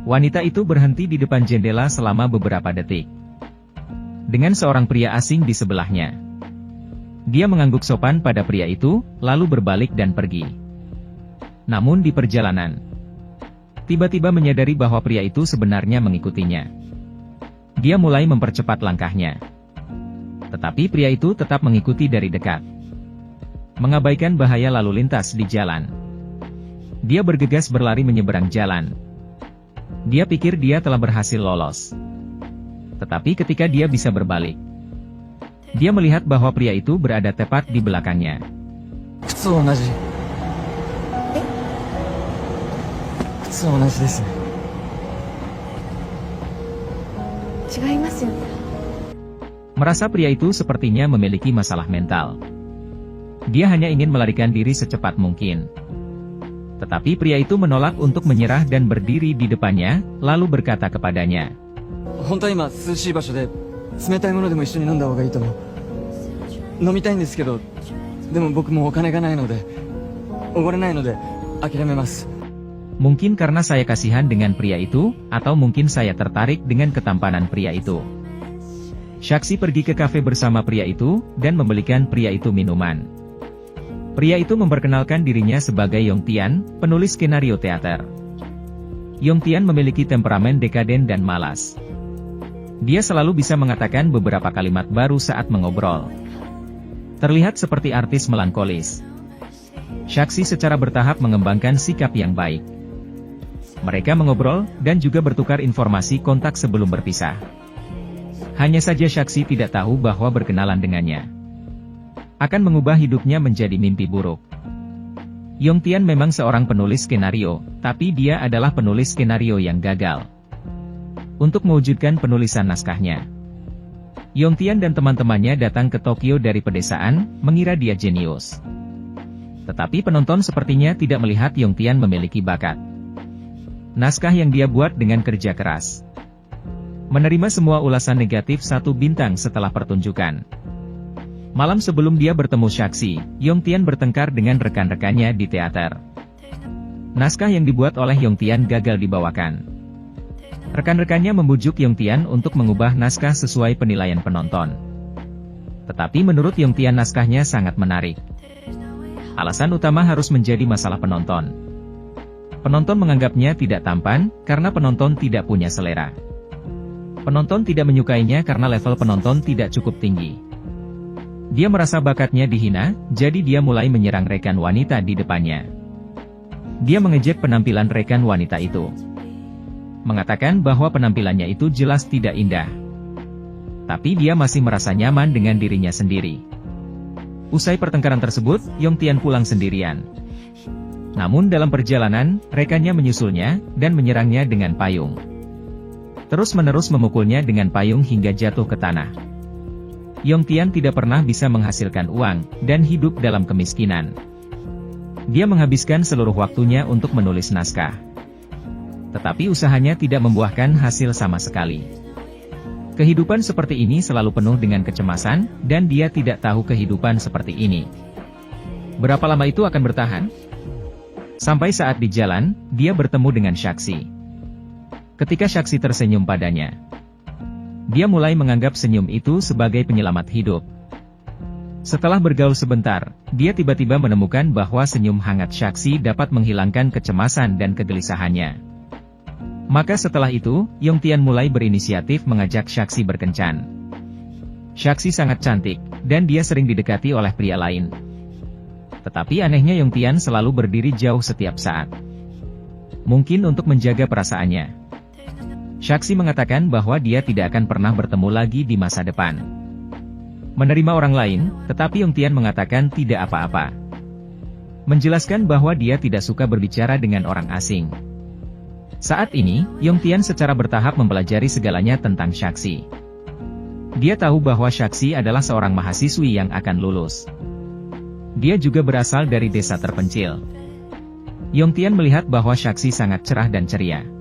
Wanita itu berhenti di depan jendela selama beberapa detik. Dengan seorang pria asing di sebelahnya. Dia mengangguk sopan pada pria itu, lalu berbalik dan pergi. Namun di perjalanan, tiba-tiba menyadari bahwa pria itu sebenarnya mengikutinya. Dia mulai mempercepat langkahnya. Tetapi pria itu tetap mengikuti dari dekat. Mengabaikan bahaya lalu lintas di jalan. Dia bergegas berlari menyeberang jalan. Dia pikir dia telah berhasil lolos. Tetapi ketika dia bisa berbalik, dia melihat bahwa pria itu berada tepat di belakangnya. Merasa pria itu sepertinya memiliki masalah mental. Dia hanya ingin melarikan diri secepat mungkin. Tetapi pria itu menolak untuk menyerah dan berdiri di depannya, lalu berkata kepadanya, mungkin karena saya kasihan dengan pria itu, atau mungkin saya tertarik dengan ketampanan pria itu. Shaxi pergi ke kafe bersama pria itu, dan membelikan pria itu minuman. Pria itu memperkenalkan dirinya sebagai Yongtian, penulis skenario teater. Yongtian memiliki temperamen dekaden dan malas. Dia selalu bisa mengatakan beberapa kalimat baru saat mengobrol. Terlihat seperti artis melankolis. Shaxi secara bertahap mengembangkan sikap yang baik. Mereka mengobrol, dan juga bertukar informasi kontak sebelum berpisah. Hanya saja Shaxi tidak tahu bahwa berkenalan dengannya akan mengubah hidupnya menjadi mimpi buruk. Yongtian memang seorang penulis skenario, tapi dia adalah penulis skenario yang gagal. Untuk mewujudkan penulisan naskahnya, Yongtian dan teman-temannya datang ke Tokyo dari pedesaan, mengira dia jenius. Tetapi penonton sepertinya tidak melihat Yongtian memiliki bakat. Naskah yang dia buat dengan kerja keras. Menerima semua ulasan negatif 1 bintang setelah pertunjukan. Malam sebelum dia bertemu Shaxi, Yongtian bertengkar dengan rekan-rekannya di teater. Naskah yang dibuat oleh Yongtian gagal dibawakan. Rekan-rekannya membujuk Yongtian untuk mengubah naskah sesuai penilaian penonton. Tetapi menurut Yongtian naskahnya sangat menarik. Alasan utama harus menjadi masalah penonton. Penonton menganggapnya tidak tampan, karena penonton tidak punya selera. Penonton tidak menyukainya karena level penonton tidak cukup tinggi. Dia merasa bakatnya dihina, jadi dia mulai menyerang rekan wanita di depannya. Dia mengejek penampilan rekan wanita itu. Mengatakan bahwa penampilannya itu jelas tidak indah. Tapi dia masih merasa nyaman dengan dirinya sendiri. Usai pertengkaran tersebut, Yongtian pulang sendirian. Namun dalam perjalanan, rekannya menyusulnya, dan menyerangnya dengan payung. Terus-menerus memukulnya dengan payung hingga jatuh ke tanah. Yongtian tidak pernah bisa menghasilkan uang, dan hidup dalam kemiskinan. Dia menghabiskan seluruh waktunya untuk menulis naskah. Tetapi usahanya tidak membuahkan hasil sama sekali. Kehidupan seperti ini selalu penuh dengan kecemasan, dan dia tidak tahu kehidupan seperti ini berapa lama itu akan bertahan. Sampai saat di jalan, dia bertemu dengan Shaxi. Ketika Shaxi tersenyum padanya, dia mulai menganggap senyum itu sebagai penyelamat hidup. Setelah bergaul sebentar, dia tiba-tiba menemukan bahwa senyum hangat Shaxi dapat menghilangkan kecemasan dan kegelisahannya. Maka setelah itu, Yongtian mulai berinisiatif mengajak Shaxi berkencan. Shaxi sangat cantik, dan dia sering didekati oleh pria lain. Tetapi anehnya Yongtian selalu berdiri jauh setiap saat. Mungkin untuk menjaga perasaannya. Shaxi mengatakan bahwa dia tidak akan pernah bertemu lagi di masa depan. Menerima orang lain, tetapi Yongtian mengatakan tidak apa-apa. Menjelaskan bahwa dia tidak suka berbicara dengan orang asing. Saat ini, Yongtian secara bertahap mempelajari segalanya tentang Shaxi. Dia tahu bahwa Shaxi adalah seorang mahasiswi yang akan lulus. Dia juga berasal dari desa terpencil. Yongtian melihat bahwa Shaxi sangat cerah dan ceria.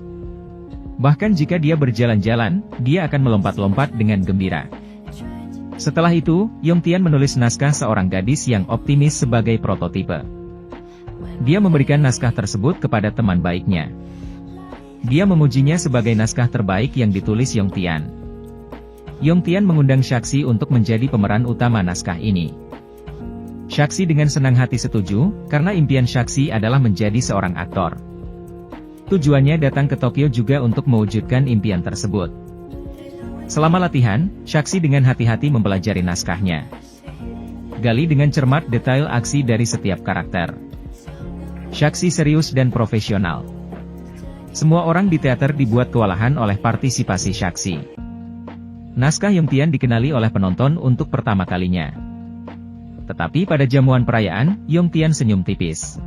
Bahkan jika dia berjalan-jalan, dia akan melompat-lompat dengan gembira. Setelah itu, Yongtian menulis naskah seorang gadis yang optimis sebagai prototipe. Dia memberikan naskah tersebut kepada teman baiknya. Dia memujinya sebagai naskah terbaik yang ditulis Yongtian. Yongtian mengundang Shaxi untuk menjadi pemeran utama naskah ini. Shaxi dengan senang hati setuju, karena impian Shaxi adalah menjadi seorang aktor. Tujuannya datang ke Tokyo juga untuk mewujudkan impian tersebut. Selama latihan, Shaxi dengan hati-hati mempelajari naskahnya. Gali dengan cermat detail aksi dari setiap karakter. Shaxi serius dan profesional. Semua orang di teater dibuat kewalahan oleh partisipasi Shaxi. Naskah Yongtian dikenali oleh penonton untuk pertama kalinya. Tetapi pada jamuan perayaan, Yongtian senyum tipis.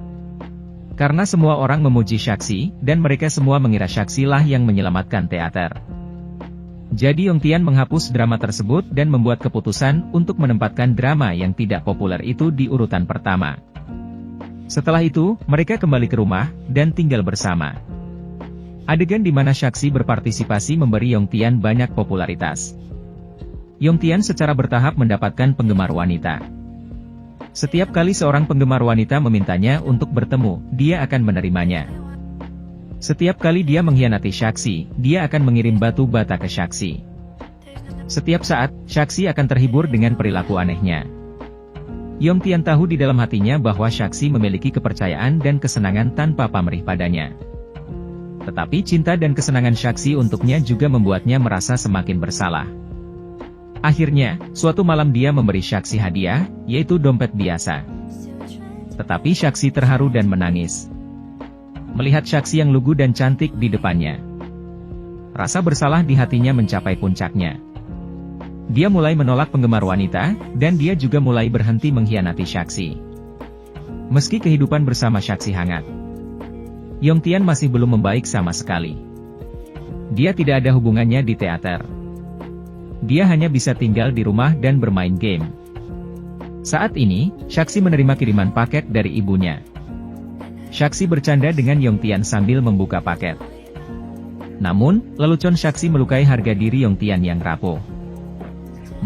Karena semua orang memuji Shaxi, dan mereka semua mengira Shaxi lah yang menyelamatkan teater. Jadi Yongtian menghapus drama tersebut dan membuat keputusan untuk menempatkan drama yang tidak populer itu di urutan pertama. Setelah itu, mereka kembali ke rumah, dan tinggal bersama. Adegan di mana Shaxi berpartisipasi memberi Yongtian banyak popularitas. Yongtian secara bertahap mendapatkan penggemar wanita. Setiap kali seorang penggemar wanita memintanya untuk bertemu, dia akan menerimanya. Setiap kali dia mengkhianati Shaxi, dia akan mengirim batu bata ke Shaxi. Setiap saat, Shaxi akan terhibur dengan perilaku anehnya. Yongtian tahu di dalam hatinya bahwa Shaxi memiliki kepercayaan dan kesenangan tanpa pamrih padanya. Tetapi cinta dan kesenangan Shaxi untuknya juga membuatnya merasa semakin bersalah. Akhirnya, suatu malam dia memberi Shaxi hadiah, yaitu dompet biasa. Tetapi Shaxi terharu dan menangis. Melihat Shaxi yang lugu dan cantik di depannya. Rasa bersalah di hatinya mencapai puncaknya. Dia mulai menolak penggemar wanita, dan dia juga mulai berhenti mengkhianati Shaxi. Meski kehidupan bersama Shaxi hangat, Yongtian masih belum membaik sama sekali. Dia tidak ada hubungannya di teater. Dia hanya bisa tinggal di rumah dan bermain game. Saat ini, Shaxi menerima kiriman paket dari ibunya. Shaxi bercanda dengan Yongtian sambil membuka paket. Namun, lelucon Shaxi melukai harga diri Yongtian yang rapuh.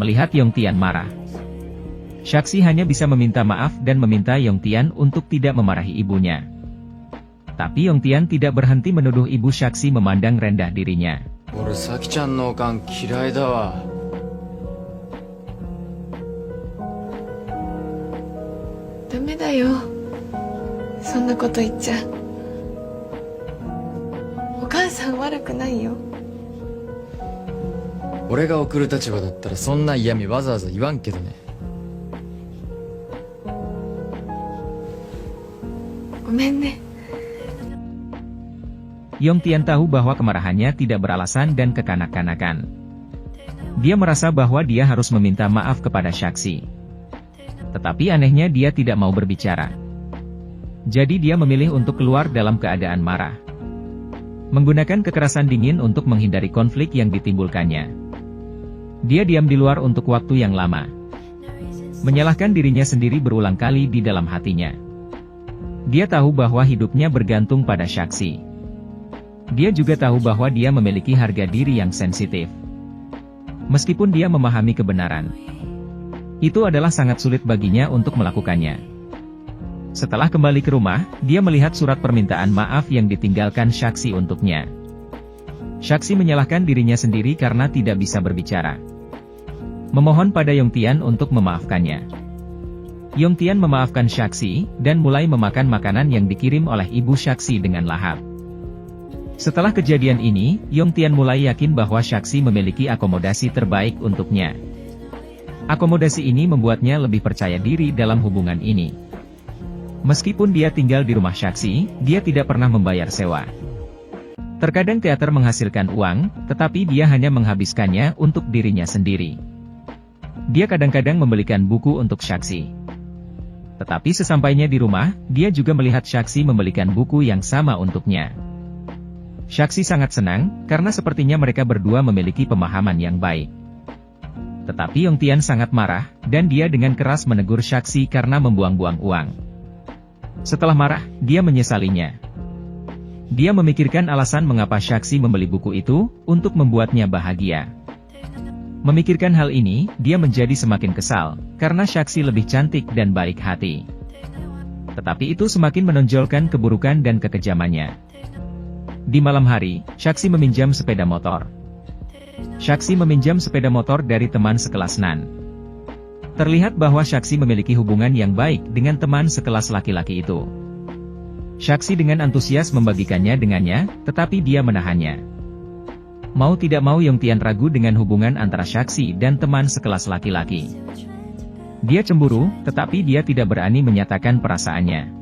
Melihat Yongtian marah, Shaxi hanya bisa meminta maaf dan meminta Yongtian untuk tidak memarahi ibunya. Tapi Yongtian tidak berhenti menuduh ibu Shaxi memandang rendah dirinya. Yongtian tahu bahwa kemarahannya tidak beralasan dan kekanak-kanakan. Dia merasa bahwa dia harus meminta maaf kepada Shaxi. Tetapi anehnya dia tidak mau berbicara. Jadi dia memilih untuk keluar dalam keadaan marah. Menggunakan kekerasan dingin untuk menghindari konflik yang ditimbulkannya. Dia diam di luar untuk waktu yang lama. Menyalahkan dirinya sendiri berulang kali di dalam hatinya. Dia tahu bahwa hidupnya bergantung pada Shaxi. Dia juga tahu bahwa dia memiliki harga diri yang sensitif. Meskipun dia memahami kebenaran, itu adalah sangat sulit baginya untuk melakukannya. Setelah kembali ke rumah, dia melihat surat permintaan maaf yang ditinggalkan Shaxi untuknya. Shaxi menyalahkan dirinya sendiri karena tidak bisa berbicara. Memohon pada Yongtian untuk memaafkannya. Yongtian memaafkan Shaxi, dan mulai memakan makanan yang dikirim oleh ibu Shaxi dengan lahap. Setelah kejadian ini, Yongtian mulai yakin bahwa Shaxi memiliki akomodasi terbaik untuknya. Akomodasi ini membuatnya lebih percaya diri dalam hubungan ini. Meskipun dia tinggal di rumah Shaxi, dia tidak pernah membayar sewa. Terkadang teater menghasilkan uang, tetapi dia hanya menghabiskannya untuk dirinya sendiri. Dia kadang-kadang membelikan buku untuk Shaxi. Tetapi sesampainya di rumah, dia juga melihat Shaxi membelikan buku yang sama untuknya. Shaxi sangat senang, karena sepertinya mereka berdua memiliki pemahaman yang baik. Tetapi Yongtian sangat marah, dan dia dengan keras menegur Shaxi karena membuang-buang uang. Setelah marah, dia menyesalinya. Dia memikirkan alasan mengapa Shaxi membeli buku itu, untuk membuatnya bahagia. Memikirkan hal ini, dia menjadi semakin kesal, karena Shaxi lebih cantik dan baik hati. Tetapi itu semakin menonjolkan keburukan dan kekejamannya. Di malam hari, Shaxi meminjam sepeda motor. Shaxi meminjam sepeda motor dari teman sekelas Nan. Terlihat bahwa Shaxi memiliki hubungan yang baik dengan teman sekelas laki-laki itu. Shaxi dengan antusias membagikannya dengannya, tetapi dia menahannya. Mau tidak mau Yongtian ragu dengan hubungan antara Shaxi dan teman sekelas laki-laki. Dia cemburu, tetapi dia tidak berani menyatakan perasaannya.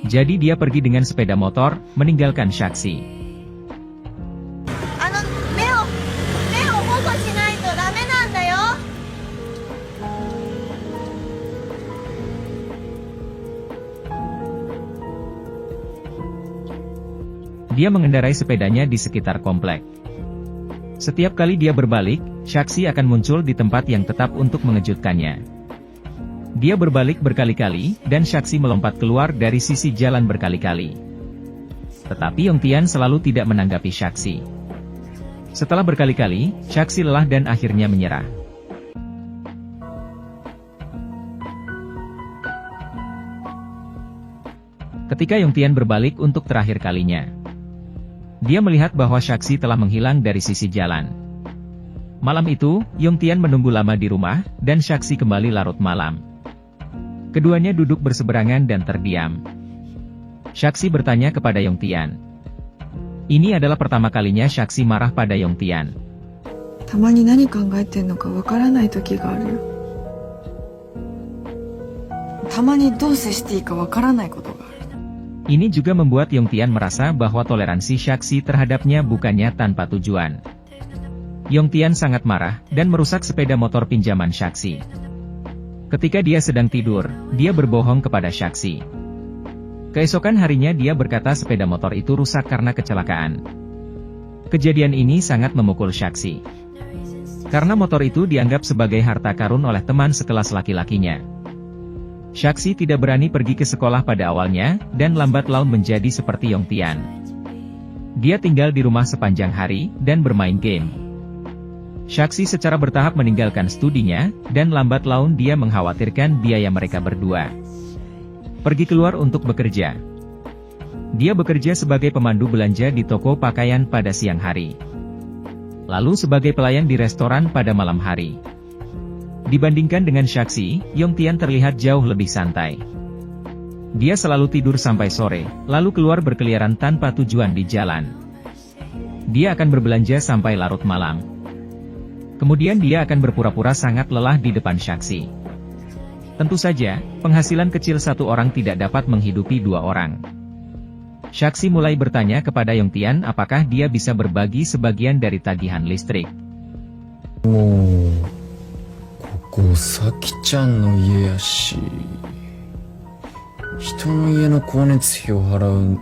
Jadi dia pergi dengan sepeda motor, meninggalkan Shaxi. Dia mengendarai sepedanya di sekitar komplek. Setiap kali dia berbalik, Shaxi akan muncul di tempat yang tetap untuk mengejutkannya. Dia berbalik berkali-kali, dan Shaxi melompat keluar dari sisi jalan berkali-kali. Tetapi Yongtian selalu tidak menanggapi Shaxi. Setelah berkali-kali, Shaxi lelah dan akhirnya menyerah. Ketika Yongtian berbalik untuk terakhir kalinya, dia melihat bahwa Shaxi telah menghilang dari sisi jalan. Malam itu, Yongtian menunggu lama di rumah, dan Shaxi kembali larut malam. Keduanya duduk berseberangan dan terdiam. Shaxi bertanya kepada Yongtian. Ini adalah pertama kalinya Shaxi marah pada Yongtian. Tamani nani kangaete no ka wakaranai toki ga aru yo. Tamani dou seishite ii ka wakaranai koto ga aru. Ini juga membuat Yongtian merasa bahwa toleransi Shaxi terhadapnya bukannya tanpa tujuan. Yongtian sangat marah, dan merusak sepeda motor pinjaman Shaxi. Ketika dia sedang tidur, dia berbohong kepada Shaxi. Keesokan harinya dia berkata sepeda motor itu rusak karena kecelakaan. Kejadian ini sangat memukul Shaxi. Karena motor itu dianggap sebagai harta karun oleh teman sekelas laki-lakinya. Shaxi tidak berani pergi ke sekolah pada awalnya, dan lambat laun menjadi seperti Yongtian. Dia tinggal di rumah sepanjang hari, dan bermain game. Shaxi secara bertahap meninggalkan studinya, dan lambat laun dia mengkhawatirkan biaya mereka berdua. Pergi keluar untuk bekerja. Dia bekerja sebagai pemandu belanja di toko pakaian pada siang hari. Lalu sebagai pelayan di restoran pada malam hari. Dibandingkan dengan Shaxi, Yongtian terlihat jauh lebih santai. Dia selalu tidur sampai sore, lalu keluar berkeliaran tanpa tujuan di jalan. Dia akan berbelanja sampai larut malam. Kemudian dia akan berpura-pura sangat lelah di depan Shaxi. Tentu saja, penghasilan kecil satu orang tidak dapat menghidupi dua orang. Shaxi mulai bertanya kepada Yongtian apakah dia bisa berbagi sebagian dari tagihan listrik. Koko Saki-chan no ie yashi. Hito no ie no kounetsu hyou harau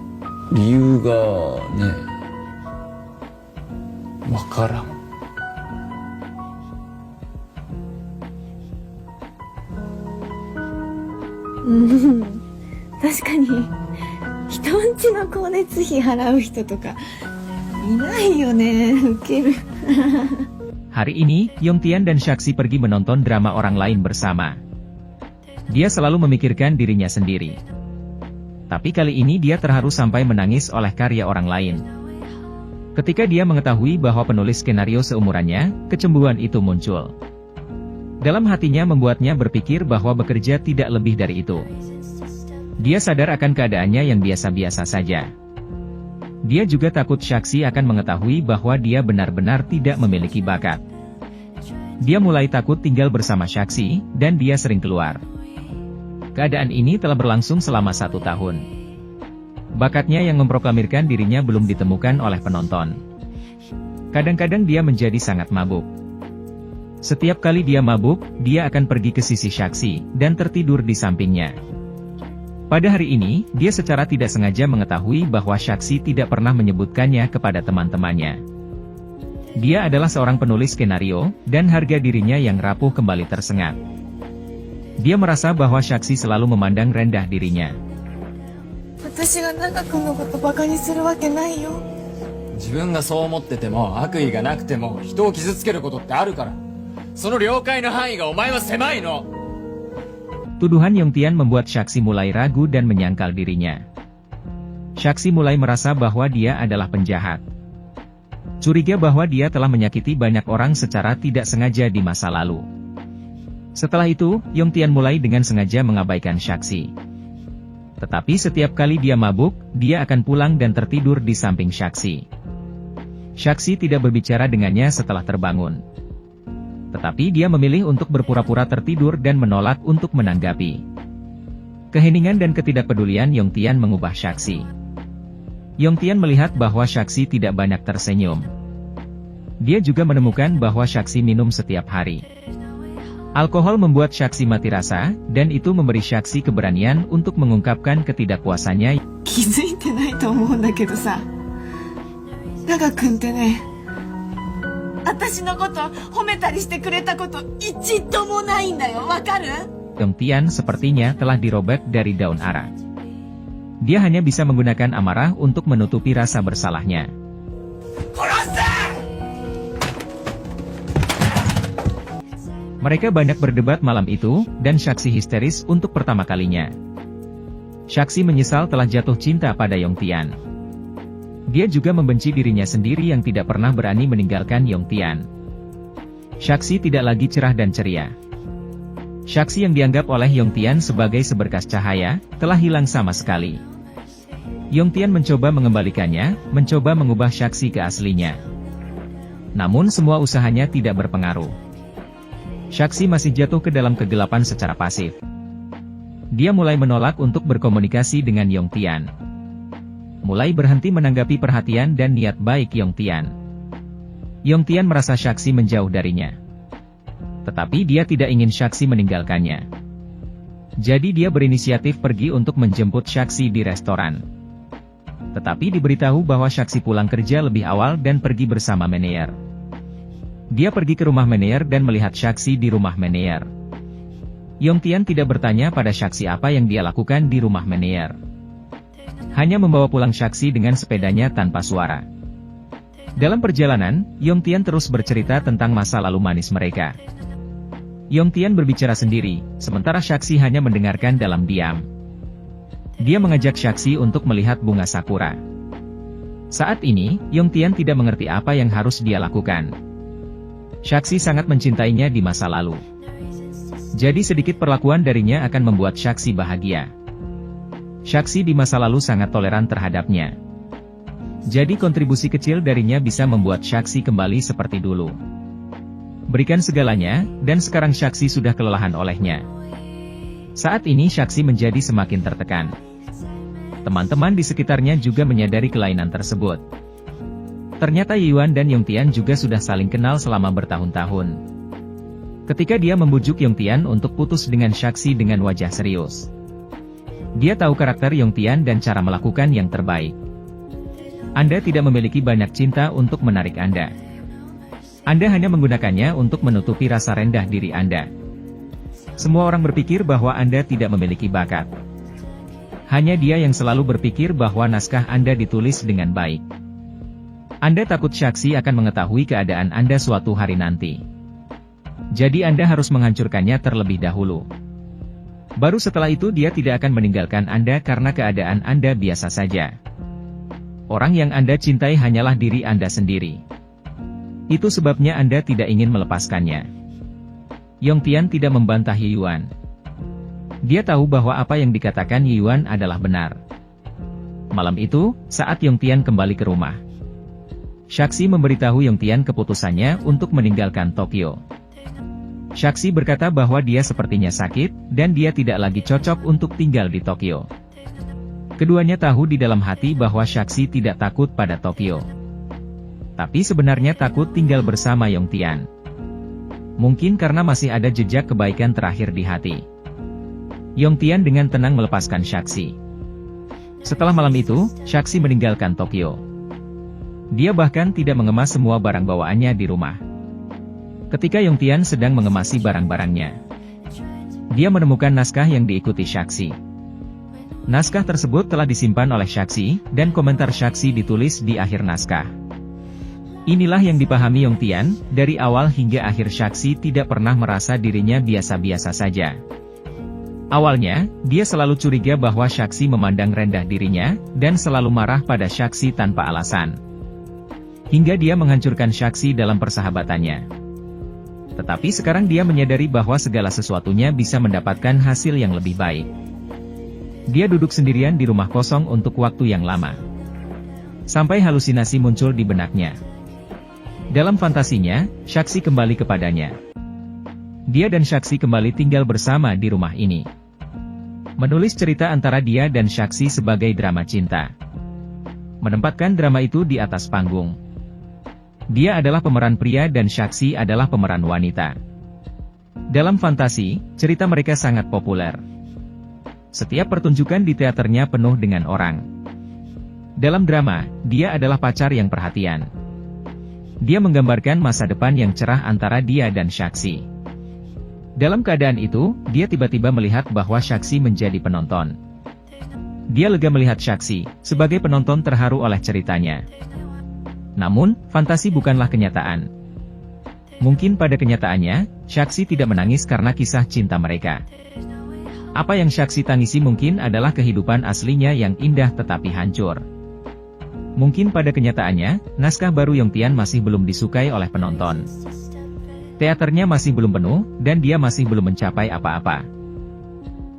riyuu ga ne, wakaran. Hari ini, Yongtian dan Shaxi pergi menonton drama orang lain bersama. Dia selalu memikirkan dirinya sendiri. Tapi kali ini dia terharu sampai menangis oleh karya orang lain. Ketika dia mengetahui bahwa penulis skenario seumurannya, kecemburuan itu muncul. Dalam hatinya membuatnya berpikir bahwa bekerja tidak lebih dari itu. Dia sadar akan keadaannya yang biasa-biasa saja. Dia juga takut Shaxi akan mengetahui bahwa dia benar-benar tidak memiliki bakat. Dia mulai takut tinggal bersama Shaxi, dan dia sering keluar. Keadaan ini telah berlangsung selama 1 tahun. Bakatnya yang memproklamirkan dirinya belum ditemukan oleh penonton. Kadang-kadang dia menjadi sangat mabuk. Setiap kali dia mabuk, dia akan pergi ke sisi Shaxi, dan tertidur di sampingnya. Pada hari ini, dia secara tidak sengaja mengetahui bahwa Shaxi tidak pernah menyebutkannya kepada teman-temannya. Dia adalah seorang penulis skenario, dan harga dirinya yang rapuh kembali tersengat. Dia merasa bahwa Shaxi selalu memandang rendah dirinya. Tuduhan Yongtian membuat Shaxi mulai ragu dan menyangkal dirinya. Shaxi mulai merasa bahwa dia adalah penjahat. Curiga bahwa dia telah menyakiti banyak orang secara tidak sengaja di masa lalu. Setelah itu, Yongtian mulai dengan sengaja mengabaikan Shaxi. Tetapi setiap kali dia mabuk, dia akan pulang dan tertidur di samping Shaxi. Shaxi tidak berbicara dengannya setelah terbangun. Tetapi dia memilih untuk berpura-pura tertidur dan menolak untuk menanggapi. Keheningan dan ketidakpedulian Yongtian mengubah Shaxi. Yongtian melihat bahwa Shaxi tidak banyak tersenyum. Dia juga menemukan bahwa Shaxi minum setiap hari. Alkohol membuat Shaxi mati rasa, dan itu memberi Shaxi keberanian untuk mengungkapkan ketidakpuasannya. 気づいてないと思うんだけどさ、長くんってね、私のこと褒めたりしてくれたこと一度もないんだよ、わかる？ Yongtian sepertinya telah dirobek dari daun ara. Dia hanya bisa menggunakan amarah untuk menutupi rasa bersalahnya. Mereka banyak berdebat malam itu, dan Shaxi histeris untuk pertama kalinya. Shaxi menyesal telah jatuh cinta pada Yongtian. Dia juga membenci dirinya sendiri yang tidak pernah berani meninggalkan Yongtian. Shaxi tidak lagi cerah dan ceria. Shaxi yang dianggap oleh Yongtian sebagai seberkas cahaya, telah hilang sama sekali. Yongtian mencoba mengembalikannya, mencoba mengubah Shaxi ke aslinya. Namun semua usahanya tidak berpengaruh. Shaxi masih jatuh ke dalam kegelapan secara pasif. Dia mulai menolak untuk berkomunikasi dengan Yongtian. Mulai berhenti menanggapi perhatian dan niat baik Yongtian. Yongtian merasa Shaxi menjauh darinya. Tetapi dia tidak ingin Shaxi meninggalkannya. Jadi dia berinisiatif pergi untuk menjemput Shaxi di restoran. Tetapi diberitahu bahwa Shaxi pulang kerja lebih awal dan pergi bersama Meneer. Dia pergi ke rumah Meneer dan melihat Shaxi di rumah Meneer. Yongtian tidak bertanya pada Shaxi apa yang dia lakukan di rumah Meneer. Hanya membawa pulang Shaxi dengan sepedanya tanpa suara. Dalam perjalanan, Yongtian terus bercerita tentang masa lalu manis mereka. Yongtian berbicara sendiri, sementara Shaxi hanya mendengarkan dalam diam. Dia mengajak Shaxi untuk melihat bunga sakura. Saat ini, Yongtian tidak mengerti apa yang harus dia lakukan. Shaxi sangat mencintainya di masa lalu. Jadi sedikit perlakuan darinya akan membuat Shaxi bahagia. Shaxi di masa lalu sangat toleran terhadapnya. Jadi kontribusi kecil darinya bisa membuat Shaxi kembali seperti dulu. Berikan segalanya, dan sekarang Shaxi sudah kelelahan olehnya. Saat ini Shaxi menjadi semakin tertekan. Teman-teman di sekitarnya juga menyadari kelainan tersebut. Ternyata Yuan dan Yongtian juga sudah saling kenal selama bertahun-tahun. Ketika dia membujuk Yongtian untuk putus dengan Shaxi dengan wajah serius. Dia tahu karakter Yongtian dan cara melakukan yang terbaik. Anda tidak memiliki banyak cinta untuk menarik Anda. Anda hanya menggunakannya untuk menutupi rasa rendah diri Anda. Semua orang berpikir bahwa Anda tidak memiliki bakat. Hanya dia yang selalu berpikir bahwa naskah Anda ditulis dengan baik. Anda takut Shaxi akan mengetahui keadaan Anda suatu hari nanti. Jadi Anda harus menghancurkannya terlebih dahulu. Baru setelah itu dia tidak akan meninggalkan Anda karena keadaan Anda biasa saja. Orang yang Anda cintai hanyalah diri Anda sendiri. Itu sebabnya Anda tidak ingin melepaskannya. Yongtian tidak membantah Yuan. Dia tahu bahwa apa yang dikatakan Yuan adalah benar. Malam itu, saat Yongtian kembali ke rumah, Shaxi memberitahu Yongtian keputusannya untuk meninggalkan Tokyo. Shaxi berkata bahwa dia sepertinya sakit, dan dia tidak lagi cocok untuk tinggal di Tokyo. Keduanya tahu di dalam hati bahwa Shaxi tidak takut pada Tokyo. Tapi sebenarnya takut tinggal bersama Yongtian. Mungkin karena masih ada jejak kebaikan terakhir di hati. Yongtian dengan tenang melepaskan Shaxi. Setelah malam itu, Shaxi meninggalkan Tokyo. Dia bahkan tidak mengemas semua barang bawaannya di rumah. Ketika Yongtian sedang mengemasi barang-barangnya, dia menemukan naskah yang diikuti Shaxi. Naskah tersebut telah disimpan oleh Shaxi, dan komentar Shaxi ditulis di akhir naskah. Inilah yang dipahami Yongtian, dari awal hingga akhir Shaxi tidak pernah merasa dirinya biasa-biasa saja. Awalnya, dia selalu curiga bahwa Shaxi memandang rendah dirinya, dan selalu marah pada Shaxi tanpa alasan. Hingga dia menghancurkan Shaxi dalam persahabatannya. Tetapi sekarang dia menyadari bahwa segala sesuatunya bisa mendapatkan hasil yang lebih baik. Dia duduk sendirian di rumah kosong untuk waktu yang lama. Sampai halusinasi muncul di benaknya. Dalam fantasinya, Shaxi kembali kepadanya. Dia dan Shaxi kembali tinggal bersama di rumah ini. Menulis cerita antara dia dan Shaxi sebagai drama cinta. Menempatkan drama itu di atas panggung. Dia adalah pemeran pria dan Shaxi adalah pemeran wanita. Dalam fantasi, cerita mereka sangat populer. Setiap pertunjukan di teaternya penuh dengan orang. Dalam drama, dia adalah pacar yang perhatian. Dia menggambarkan masa depan yang cerah antara dia dan Shaxi. Dalam keadaan itu, dia tiba-tiba melihat bahwa Shaxi menjadi penonton. Dia lega melihat Shaxi, sebagai penonton terharu oleh ceritanya. Namun, fantasi bukanlah kenyataan. Mungkin pada kenyataannya, Shaxi tidak menangis karena kisah cinta mereka. Apa yang Shaxi tangisi mungkin adalah kehidupan aslinya yang indah tetapi hancur. Mungkin pada kenyataannya, naskah baru Yongtian masih belum disukai oleh penonton. Teaternya masih belum penuh, dan dia masih belum mencapai apa-apa.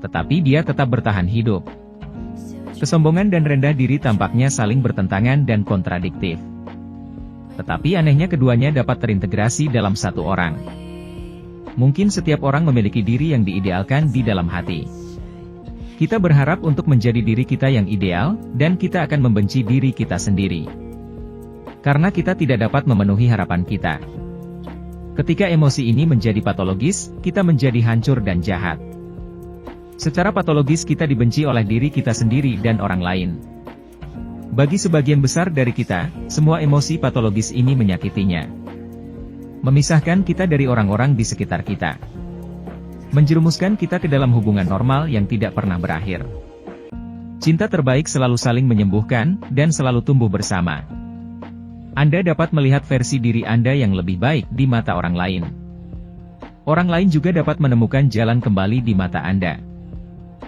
Tetapi dia tetap bertahan hidup. Kesombongan dan rendah diri tampaknya saling bertentangan dan kontradiktif. Tetapi anehnya keduanya dapat terintegrasi dalam satu orang. Mungkin setiap orang memiliki diri yang diidealkan di dalam hati. Kita berharap untuk menjadi diri kita yang ideal, dan kita akan membenci diri kita sendiri. Karena kita tidak dapat memenuhi harapan kita. Ketika emosi ini menjadi patologis, kita menjadi hancur dan jahat. Secara patologis kita dibenci oleh diri kita sendiri dan orang lain. Bagi sebagian besar dari kita, semua emosi patologis ini menyakitinya. Memisahkan kita dari orang-orang di sekitar kita. Menjerumuskan kita ke dalam hubungan normal yang tidak pernah berakhir. Cinta terbaik selalu saling menyembuhkan, dan selalu tumbuh bersama. Anda dapat melihat versi diri Anda yang lebih baik di mata orang lain. Orang lain juga dapat menemukan jalan kembali di mata Anda.